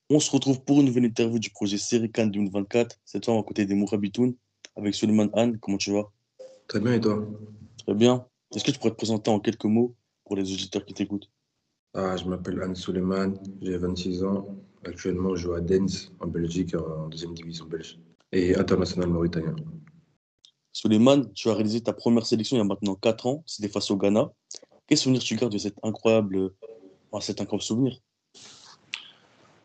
On se retrouve pour une nouvelle interview du projet Série CAN 2024. Cette fois, à côté des Mourabitoun, avec Suleiman Han. Comment tu vas? Très bien, et toi? Très bien. Est-ce que tu pourrais te présenter en quelques mots pour les auditeurs qui t'écoutent? Je m'appelle Anne Suleiman, j'ai 26 ans. Actuellement, je joue à Dens, en Belgique, en deuxième division belge, et international mauritanien. Suleiman, tu as réalisé ta première sélection il y a maintenant 4 ans. C'était face au Ghana. Quel souvenir tu gardes de cet incroyable souvenir?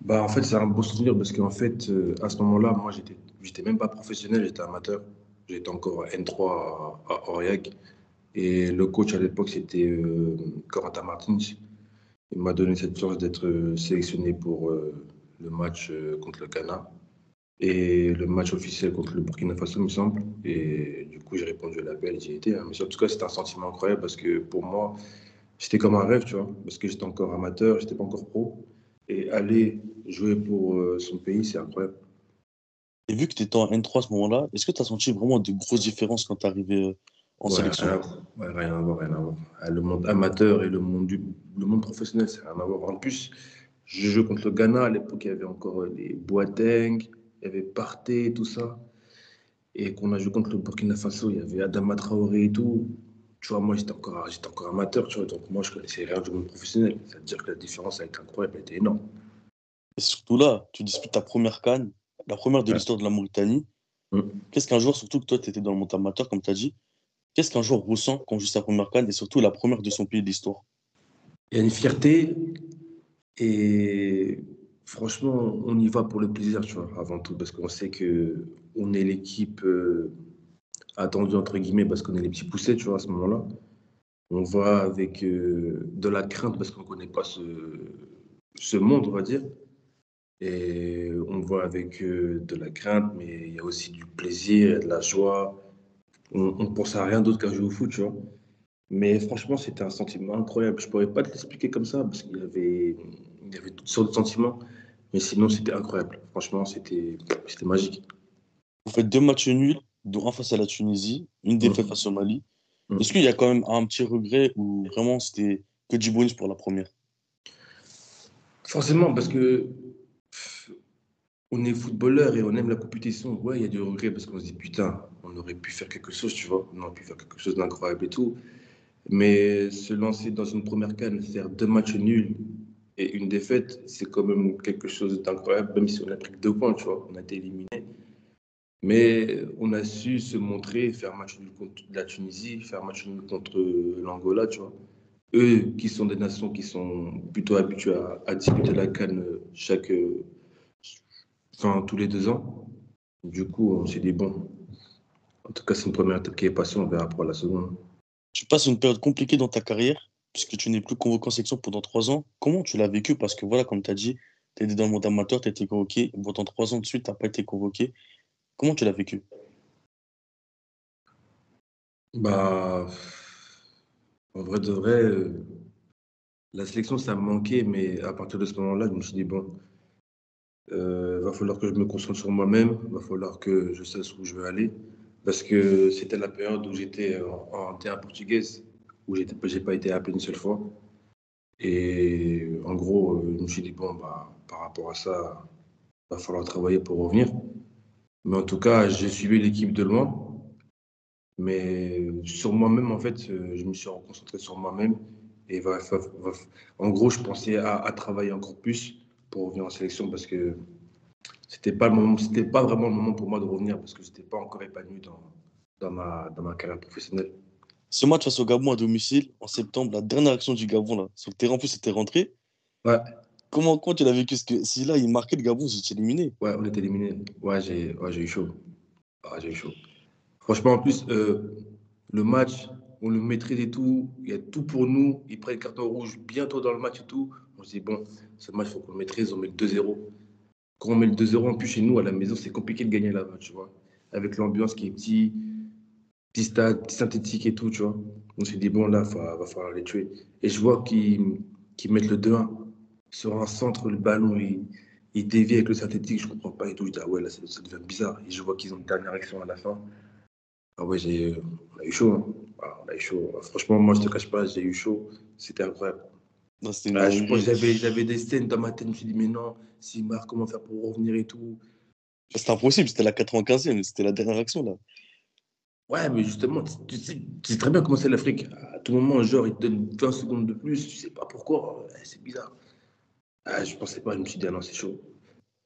En fait, c'est un beau souvenir parce qu'en fait, à ce moment-là, moi, j'étais même pas professionnel, j'étais amateur. J'étais encore N3 à Aurillac. Et le coach à l'époque, c'était Corentin Martins. Il m'a donné cette chance d'être sélectionné pour le match contre le Ghana. Et le match officiel contre le Burkina Faso, il me semble. Et du coup, j'ai répondu à l'appel, j'y étais, hein. Mais en tout cas, c'était un sentiment incroyable parce que pour moi, c'était comme un rêve, tu vois. Parce que j'étais encore amateur, j'étais pas encore pro. Et aller jouer pour son pays, c'est incroyable. Et vu que tu étais en N3 à ce moment-là, est-ce que tu as senti vraiment de grosses différences quand tu es arrivé en Ouais, sélection? ouais, rien à voir, rien à voir. Le monde amateur et le monde professionnel, c'est rien à voir. En plus, je jouais contre le Ghana. À l'époque, il y avait encore les Boateng, il y avait Partey, tout ça. Et qu'on a joué contre le Burkina Faso, il y avait Adama Traoré et tout. Tu vois, moi, j'étais encore amateur, tu vois. Donc, moi, je connaissais rien du monde professionnel. C'est-à-dire que la différence a été incroyable, elle était énorme. Et surtout là, tu disputes ta première CAN, la première de Ouais. l'histoire de la Mauritanie. Mm. Qu'est-ce qu'un joueur, surtout que toi, tu étais dans le monde amateur, comme tu as dit, qu'est-ce qu'un joueur ressent quand joue sa première CAN et surtout la première de son pays d'histoire? Il y a une fierté et franchement, on y va pour le plaisir, tu vois, avant tout, parce qu'on sait que on est l'équipe attendue, entre guillemets, parce qu'on est les petits poussets, tu vois, à ce moment-là. On va avec de la crainte parce qu'on ne connaît pas ce monde, on va dire. Et on voit avec de la crainte, mais il y a aussi du plaisir, et de la joie. On pense à rien d'autre qu'à jouer au foot, tu vois. Mais franchement, c'était un sentiment incroyable. Je pourrais pas te l'expliquer comme ça, parce qu'il y avait toutes sortes de sentiments. Mais sinon, c'était incroyable. Franchement, c'était magique. Vous faites deux matchs nuls, dont un face à la Tunisie, une défaite Mm. face au Mali. Est-ce Mm. qu'il y a quand même un petit regret ou vraiment c'était que du bonus pour la première? Forcément, parce que on est footballeur et on aime la compétition. Ouais, il y a du regret parce qu'on se dit putain, on aurait pu faire quelque chose, tu vois. On aurait pu faire quelque chose d'incroyable et tout. Mais se lancer dans une première CAN, faire deux matchs nuls et une défaite, c'est quand même quelque chose d'incroyable, même si on a pris que 2 points, tu vois. On a été éliminé. Mais on a su se montrer, faire match nul contre la Tunisie, faire match nul contre l'Angola, tu vois. Eux, qui sont des nations qui sont plutôt habituées à disputer la CAN tous les 2 ans. Du coup, on s'est dit, bon, en tout cas, c'est une première étape qui est passée, on verra pour la seconde. Tu passes une période compliquée dans ta carrière, puisque tu n'es plus convoqué en section pendant 3 ans. Comment tu l'as vécu? Parce que voilà, comme tu as dit, tu étais dans le monde amateur, tu as été convoqué. Pendant 3 ans de suite, tu n'as pas été convoqué. Comment tu l'as vécu? Bah, en vrai de vrai, la sélection, ça me manquait, mais à partir de ce moment-là, je me suis dit, bon, va falloir que je me concentre sur moi-même, va falloir que je sache où je veux aller, parce que c'était la période où j'étais en T1 portugaise, où j'ai pas été appelé une seule fois. Et en gros, je me suis dit, bon, bah, par rapport à ça, va falloir travailler pour revenir. Mais en tout cas, j'ai suivi l'équipe de loin. Mais sur moi-même, en fait, je me suis concentré sur moi-même. Et en gros, je pensais à travailler encore plus pour revenir en sélection parce que c'était pas le moment, c'était pas vraiment le moment pour moi de revenir parce que j'étais pas encore épanoui dans ma carrière professionnelle. Ce match face au Gabon à domicile, en septembre, la dernière action du Gabon, là, sur le terrain, en plus, c'était rentré. Ouais, Comment tu l'as vécu? Parce que si là, il marquait le Gabon, j'étais éliminé. ouais, on est éliminé. Ouais, j'ai eu chaud. Ah, j'ai eu chaud. Franchement, en plus, le match, on le maîtrise et tout. Il y a tout pour nous. Ils prennent le carton rouge bientôt dans le match et tout. On se dit, bon, ce match, il faut qu'on le maîtrise. On met le 2-0. Quand on met le 2-0 en plus chez nous, à la maison, c'est compliqué de gagner là-bas, tu vois. Avec l'ambiance qui est petit stade, petit synthétique et tout, tu vois. On s'est dit, bon, là, va falloir les tuer. Et je vois qu'ils mettent le 2-1. Sur un centre, le ballon, il dévie avec le synthétique, je comprends pas et tout. Je dis, ah ouais, là, ça devient bizarre. Et je vois qu'ils ont une dernière action à la fin. Ah ouais, on a eu chaud, hein. Ah, on a eu chaud. Franchement, moi, je te cache pas, j'ai eu chaud. C'était incroyable. Non, c'était une Ah, je pense que dinguerie. j'avais des scènes dans ma tête. Je me suis dit, mais non, s'il marque, comment faire pour revenir et tout. C'était impossible, c'était la 95e, c'était la dernière action, là. Ouais, mais justement, tu sais très bien comment c'est l'Afrique. À tout moment, genre, ils te donnent 20 secondes de plus. Tu sais pas pourquoi. C'est bizarre. Ah, je pensais pas. Je me suis dit, ah non, c'est chaud.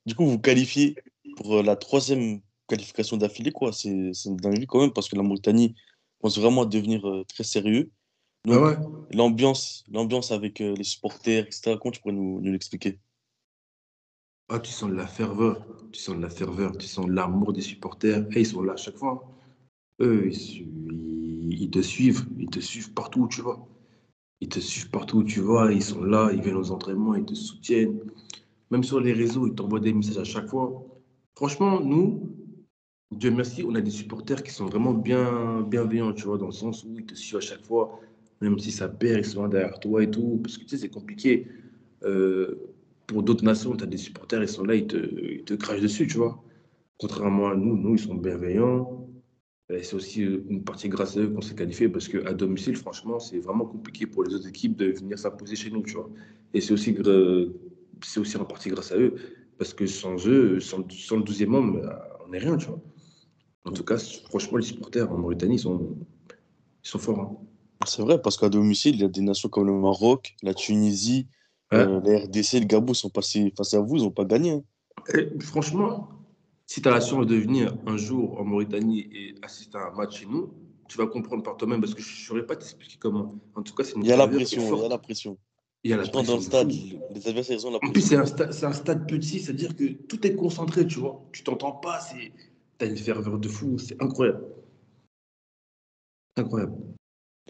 Du coup, vous qualifiez pour la troisième qualification d'affilée, quoi. C'est une dinguerie quand même, parce que la Mauritanie pense vraiment à devenir très sérieux. Ah Donc, ouais? l'ambiance avec les supporters, etc., comment tu pourrais nous l'expliquer? Ah, tu sens de la ferveur. Tu sens de la ferveur. Tu sens de l'amour des supporters. Et ils sont là à chaque fois. Eux, ils te suivent. Ils te suivent partout où tu vas. Ils te suivent partout où tu vas. Ils sont là. Ils viennent aux entraînements. Ils te soutiennent. Même sur les réseaux, ils t'envoient des messages à chaque fois. Franchement, nous, Dieu merci, on a des supporters qui sont vraiment bienveillants, tu vois, dans le sens où ils te suivent à chaque fois, même si ça perd, ils sont là derrière toi et tout. Parce que tu sais, c'est compliqué. Euh, pour d'autres nations, tu as des supporters, ils sont là, ils te crachent dessus, tu vois. Contrairement à nous, nous, ils sont bienveillants. Et c'est aussi une partie grâce à eux qu'on s'est qualifié parce qu'à domicile, franchement, c'est vraiment compliqué pour les autres équipes de venir s'imposer chez nous, tu vois. Et c'est aussi en partie grâce à eux parce que sans eux, sans le 12e homme, on n'est rien, tu vois. En tout cas, franchement, les supporters en Mauritanie, ils sont forts, hein. C'est vrai, parce qu'à domicile, il y a des nations comme le Maroc, la Tunisie, Ouais. la RDC, le Gabon sont passés face à vous, ils n'ont pas gagné, hein. Et franchement, si tu as la chance de venir un jour en Mauritanie et assister à un match chez nous, tu vas comprendre par toi-même parce que je ne saurais pas t'expliquer comment. En tout cas, c'est une Il y a la ferveur qui est pression, il y a la forte. pression. Il y a la Tu rentres dans le pression de stade, fou. les adversaires, ils ont la En plus, pression. c'est un stade petit, c'est-à-dire que tout est concentré, tu vois. Tu t'entends pas, t'as une ferveur de fou, c'est incroyable. Incroyable.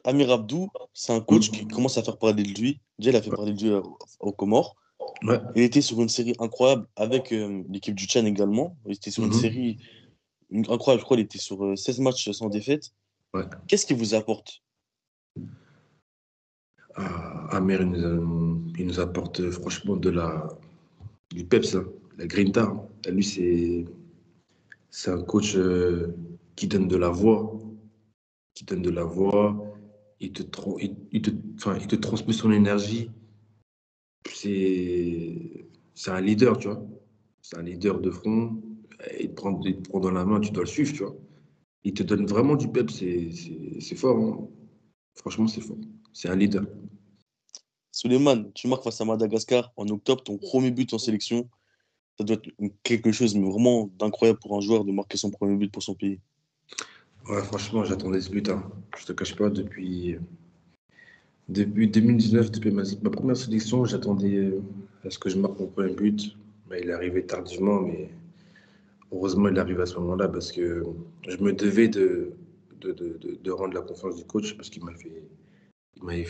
Amir Abdou, c'est un coach qui Hmm. commence à faire parler de lui. Déjà, il a fait parler de lui aux Comores. Ouais. Il était sur une série incroyable avec l'équipe du Tchad également. Il était sur une Mhm. série incroyable, je crois, il était sur 16 matchs sans défaite. Ouais. Qu'est-ce qu'il vous apporte? Ah, Amer, il nous apporte franchement du peps, hein, la grinta, hein. Lui, c'est un coach qui donne de la voix, qui donne de la voix. Il te transmet son énergie. C'est un leader, tu vois. C'est un leader de front. Il te prend dans la main, tu dois le suivre, tu vois. Il te donne vraiment du pep, c'est fort, hein. Franchement, c'est fort. C'est un leader. Souleymane, tu marques face à Madagascar en octobre, ton premier but en sélection. Ça doit être quelque chose, mais vraiment d'incroyable pour un joueur de marquer son premier but pour son pays. Ouais, franchement, j'attendais ce but, hein. Je te cache pas, depuis 2019, depuis ma première sélection, j'attendais à ce que je marque mon premier but. Mais il est arrivé tardivement, mais heureusement, il arrive à ce moment-là parce que je me devais de rendre la confiance du coach parce il m'avait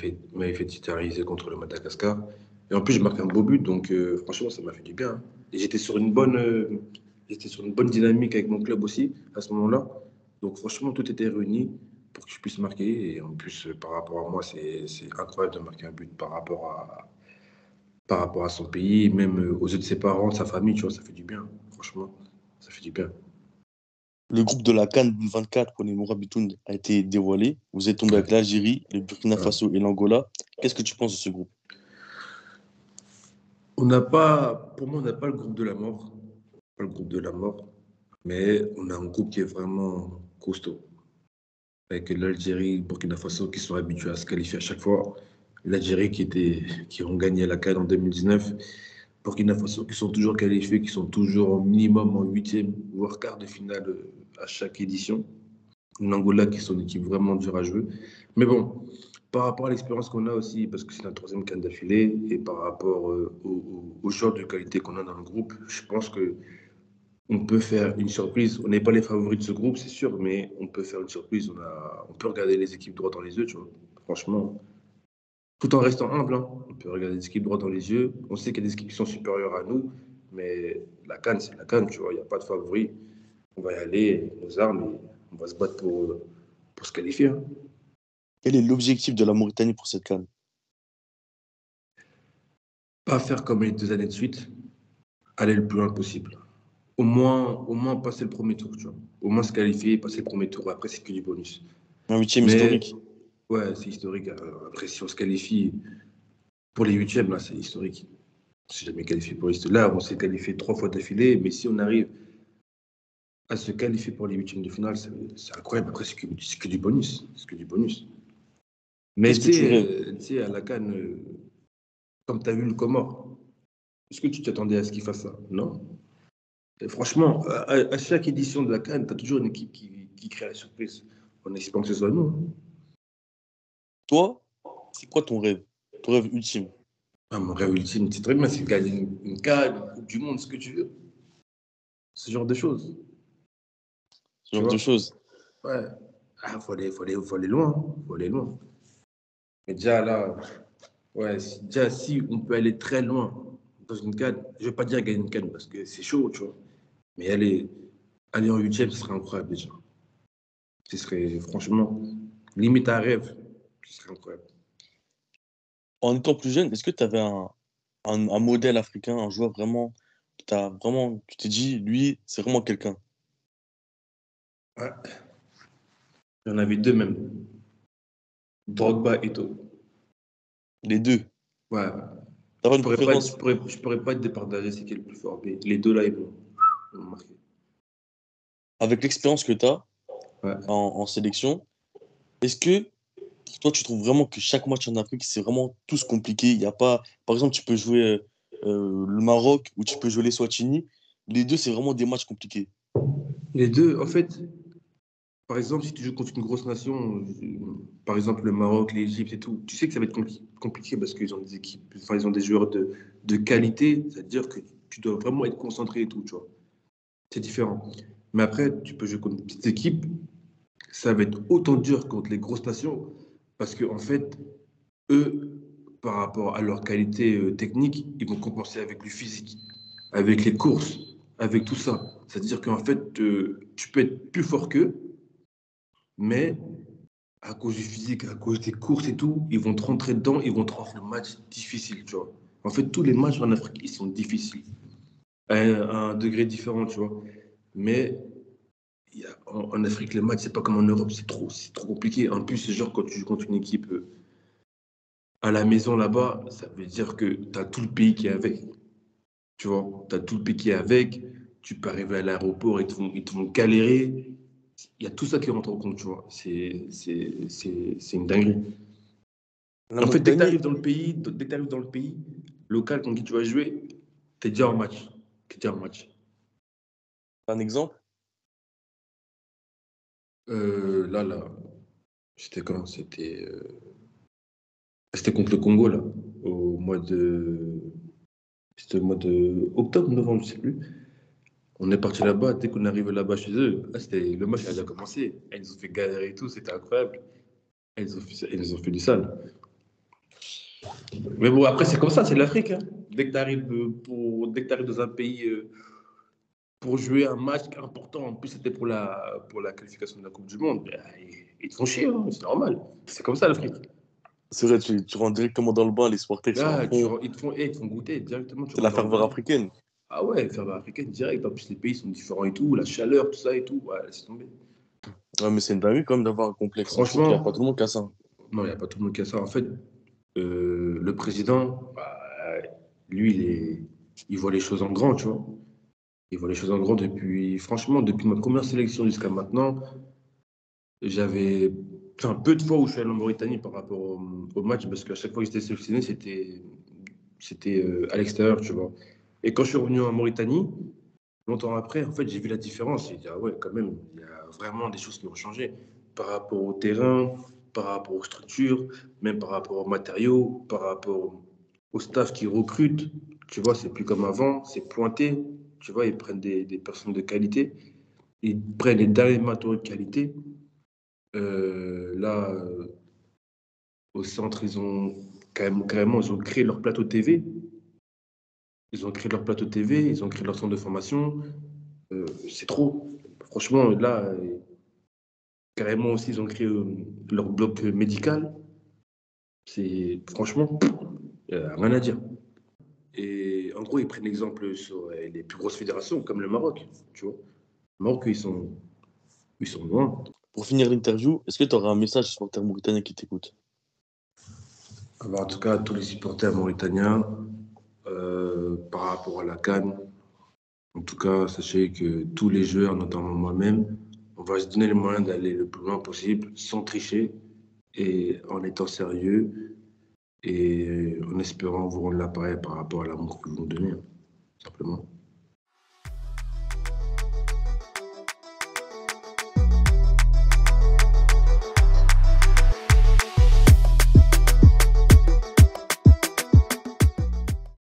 fait titulariser contre le Madagascar. Et en plus, je marque un beau but, donc franchement, ça m'a fait du bien, hein. Et j'étais sur une bonne dynamique avec mon club aussi à ce moment-là. Donc franchement, tout était réuni pour que je puisse marquer. Et en plus, par rapport à moi, c'est incroyable de marquer un but par rapport à son pays, même aux yeux de ses parents, de sa famille, tu vois, ça fait du bien. Franchement, ça fait du bien. Le groupe de la CAN 2024 pour les Morabitoun a été dévoilé. Vous êtes tombé Ouais. avec l'Algérie, le Burkina Ouais. Faso et l'Angola. Qu'est-ce que tu penses de ce groupe? Pour moi, on n'a pas le groupe de la mort. Pas le groupe de la mort. Mais on a un groupe qui est vraiment costaud. Avec l'Algérie, le Burkina Faso qui sont habitués à se qualifier à chaque fois. L'Algérie qui ont gagné la CAN en 2019. Burkina Faso qui sont toujours qualifiés, qui sont toujours au minimum en huitième, voire quart de finale à chaque édition. L'Angola qui sont une équipe vraiment dure à jouer. Mais bon, par rapport à l'expérience qu'on a aussi, parce que c'est la troisième CAN d'affilée, et par rapport aux joueurs de qualité qu'on a dans le groupe, je pense que on peut faire une surprise. On n'est pas les favoris de ce groupe, c'est sûr, mais on peut faire une surprise. On peut regarder les équipes droit dans les yeux, tu vois. Franchement, tout en restant humble, hein. On peut regarder les équipes droit dans les yeux. On sait qu'il y a des équipes qui sont supérieures à nous, mais la CAN, c'est la CAN, tu vois. Il n'y a pas de favori. On va y aller, nos armes, et on va se battre pour se qualifier, hein. Quel est l'objectif de la Mauritanie pour cette CAN? Pas faire comme les 2 années de suite, aller le plus loin possible. Au moins passer le premier tour, tu vois. Au moins se qualifier, passer le premier tour. Après, c'est que du bonus. Un huitième Mais historique. ouais, c'est historique. Après, si on se qualifie pour les huitièmes, là, c'est historique. On s'est jamais qualifié pour les là, on s'est qualifié 3 fois d'affilée. Mais si on arrive à se qualifier pour les huitièmes de finale, c'est incroyable. Après, c'est que du bonus. C'est que du bonus. Mais Qu'est-ce que tu rêves? tu sais, à la CAN, comme tu as vu le Comore, est-ce que tu t'attendais à ce qu'il fasse ça? Non. Et franchement, à chaque édition de la CAN, tu as toujours une équipe qui crée la surprise. On espère que ce soit nous, hein. Toi, c'est quoi ton rêve? Ton rêve ultime? Ah, mon rêve ultime, c'est très bien, c'est de gagner une CAN, une Coupe du Monde, ce que tu veux. Ce genre de choses. Ce Tu genre de vois? choses. Ouais. Ah, faut aller loin, hein. Faut aller loin. Mais déjà là, ouais, déjà si on peut aller très loin dans une CAN, je ne vais pas dire gagner une CAN parce que c'est chaud, tu vois. Mais aller en huitième, ce serait incroyable déjà. Ce serait franchement limite un rêve. Ce serait incroyable. En étant plus jeune, est-ce que tu avais un modèle africain, un joueur vraiment, tu t'es dit, lui, c'est vraiment quelqu'un. Ouais. Il y en avait deux même. Drogba et tout. Les deux. Ouais. T'as pas une préférence Je pourrais pas te départager c'est qui est le plus fort. Mais les deux là, ils m'ont marqué. avec l'expérience que tu as Ouais. en sélection. Est-ce que pour toi, tu trouves vraiment que chaque match en Afrique, c'est vraiment tous compliqué? Il y a pas, par exemple, tu peux jouer le Maroc ou tu peux jouer les Swatini. Les deux, c'est vraiment des matchs compliqués. Les deux, en fait, par exemple, si tu joues contre une grosse nation, par exemple le Maroc, l'Égypte et tout, tu sais que ça va être compliqué parce qu'ils ont des équipes, enfin, ils ont des joueurs de qualité, c'est-à-dire que tu dois vraiment être concentré et tout, tu vois. C'est différent. Mais après, tu peux jouer contre une petite équipe, ça va être autant dur contre les grosses nations parce qu'en en fait, eux, par rapport à leur qualité technique, ils vont compenser avec le physique, avec les courses, avec tout ça. C'est-à-dire qu'en fait, tu peux être plus fort qu'eux, mais à cause du physique, à cause des courses et tout, ils vont te rentrer dedans, ils vont te rendre le match difficile, tu vois. En fait, tous les matchs en Afrique, ils sont difficiles, à un degré différent, tu vois. Mais en Afrique, les matchs, c'est pas comme en Europe, c'est trop compliqué. En plus, c'est genre quand tu joues contre une équipe à la maison là-bas, ça veut dire que tu as tout le pays qui est avec. Tu vois, tu as tout le pays qui est avec. Tu peux arriver à l'aéroport, ils te font galérer. Il y a tout ça qui rentre en compte, tu vois. C'est une dinguerie. La En fait, dès que tu Mauritanie, arrives dans le pays, local, contre qui tu vas jouer, tu es déjà en match. T'es déjà en match. un exemple. Là, c'était quand? C'était contre le Congo, là, au mois de. C'était au mois de octobre, novembre, je sais plus. On est parti là-bas, dès qu'on est arrivé là-bas chez eux, le match a déjà commencé. Ils nous ont fait galérer et tout, c'était incroyable. Ils nous ont fait du sale. Mais bon, après, c'est comme ça, c'est l'Afrique, hein. Dès que tu arrives dans un pays pour jouer un match important, en plus c'était pour la qualification de la Coupe du Monde, ben, ils te font chier, hein, c'est normal. C'est comme ça l'Afrique. C'est vrai, tu rentres directement dans le bain, les supporters sont à Là, fond. ils te font goûter directement, tu C'est la rentres dans le ferveur bain. africaine. Ah ouais, faire africaine direct. En plus, les pays sont différents et tout, la chaleur, tout ça et tout. Ouais, laisse tomber. Ouais, mais c'est une dinguerie quand même d'avoir un complexe afrique. Il n'y a pas tout le Franchement, monde qui a ça. non, il n'y a pas tout le monde qui a ça. En fait, le président, bah, lui, il voit les choses en grand, tu vois. Il voit les choses en grand depuis, franchement, depuis ma première sélection jusqu'à maintenant, j'avais, enfin, peu de fois où je suis allé en Mauritanie par rapport au match, parce qu'à chaque fois que j'étais sélectionné, c'était à l'extérieur, tu vois. Et quand je suis revenu en Mauritanie, longtemps après, en fait, j'ai vu la différence. J'ai dit, ah ouais, quand même, il y a vraiment des choses qui ont changé par rapport au terrain, par rapport aux structures, même par rapport aux matériaux, par rapport au staff qui recrute. Tu vois, c'est plus comme avant, c'est pointé. Tu vois, ils prennent des personnes de qualité, ils prennent les derniers matériaux de qualité. Là, au centre, ils ont carrément, ils ont créé leur plateau TV. Ils ont créé leur plateau TV, ils ont créé leur centre de formation. C'est trop. Franchement, là, carrément aussi, ils ont créé leur bloc médical. C'est franchement, rien à dire. Et en gros, ils prennent l'exemple sur les plus grosses fédérations, comme le Maroc, tu vois. Le Maroc, ils sont loin. Pour finir l'interview, est-ce que tu auras un message aux supporters mauritaniens qui t'écoutent? Alors, en tout cas, tous les supporters mauritaniens, par rapport à la CAN, en tout cas, sachez que tous les joueurs, notamment moi-même, on va se donner les moyens d'aller le plus loin possible, sans tricher et en étant sérieux et en espérant vous rendre l'appareil par rapport à l'amour que vous nous donnez, simplement.